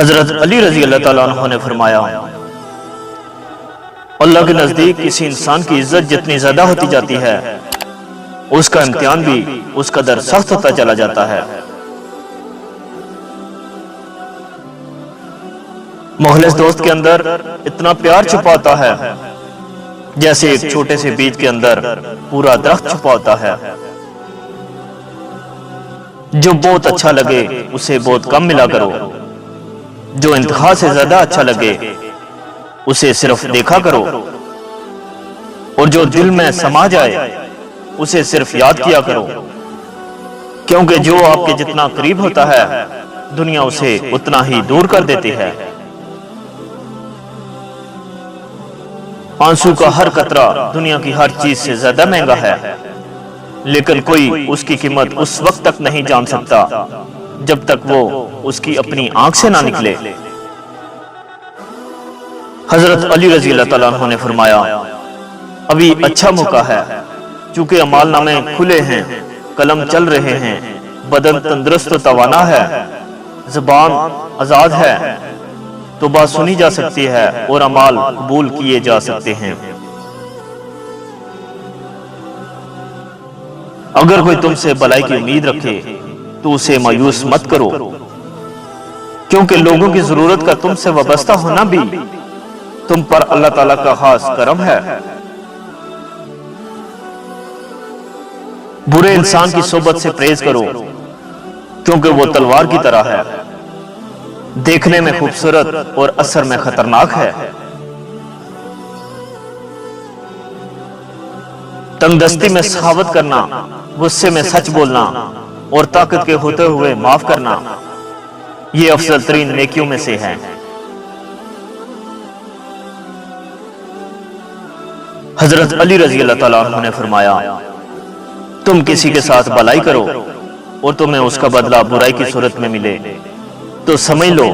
حضرت علی رضی اللہ تعالیٰ عنہ نے فرمایا، اللہ کے نزدیک کسی انسان کی عزت جتنی زیادہ ہوتی جاتی ہے، اس کا امتحان بھی اس قدر سخت ہوتا چلا جاتا ہے۔ مخلص دوست کے اندر اتنا پیار چھپا ہوتا ہے جیسے ایک چھوٹے سے بیج کے اندر پورا درخت چھپا ہوتا ہے۔ جو بہت اچھا لگے اسے بہت کم ملا کرو، جو انتہا سے زیادہ اچھا لگے اسے صرف دیکھا کرو، اور جو دل میں سما جائے اسے صرف یاد کیا کرو، کیونکہ جو آپ کے جتنا قریب ہوتا ہے دنیا اسے اتنا ہی دور کر دیتی ہے۔ آنسو کا ہر قطرہ دنیا کی ہر چیز سے زیادہ مہنگا ہے، لیکن کوئی اس کی قیمت اس وقت تک نہیں جان سکتا جب تک وہ اس کی اپنی آنکھ سے نہ نکلے۔ حضرت علی رضی اللہ تعالیٰ عنہ نے فرمایا، ابھی اچھا موقع ہے، چونکہ اعمال نامے کھلے ہیں، قلم چل رہے ہیں، بدن تندرست و توانا ہے، زبان آزاد ہے، تو بات سنی جا سکتی ہے اور اعمال قبول کیے جا سکتے ہیں۔ اگر کوئی تم سے بلائی کی امید رکھے تو اسے مایوس مت کرو، کیونکہ لوگوں کی ضرورت کا تم سے وابستہ ہونا بھی تم پر اللہ تعالیٰ کا خاص کرم ہے۔ برے انسان کی صحبت سے پرہیز کرو، کیونکہ وہ تلوار کی طرح ہے، دیکھنے میں خوبصورت اور اثر میں خطرناک ہے۔ تنگ دستی میں سخاوت کرنا، غصے میں سچ بولنا اور طاقت کے ہوتے ہوئے معاف کرنا، یہ افضل ترین نیکیوں میں سے ہے۔ حضرت علی رضی اللہ تعالیٰ عنہ نے فرمایا، تم کسی کے ساتھ بلائی کرو اور تمہیں اس کا بدلہ برائی کی صورت میں ملے تو سمجھ لو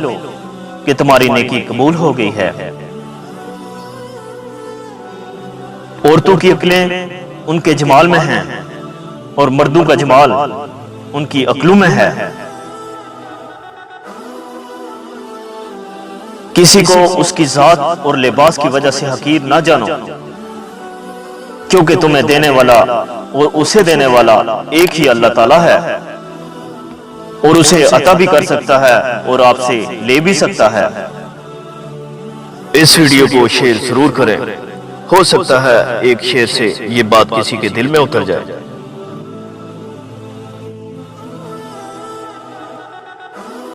کہ تمہاری نیکی قبول ہو گئی ہے۔ عورتوں کی عقلیں ان کے جمال میں ہیں اور مردوں کا جمال ان کی عقلوں میں ہے۔ کسی کو اس کی ذات اور لباس کی وجہ سے حقیر نہ جانو، کیونکہ تمہیں دینے والا اور اسے دینے والا ایک ہی اللہ تعالیٰ ہے، اور اسے عطا بھی کر سکتا ہے اور آپ سے لے بھی سکتا ہے۔ اس ویڈیو کو شیئر ضرور کریں، ہو سکتا ہے ایک شیئر سے یہ بات کسی کے دل میں اتر جائے۔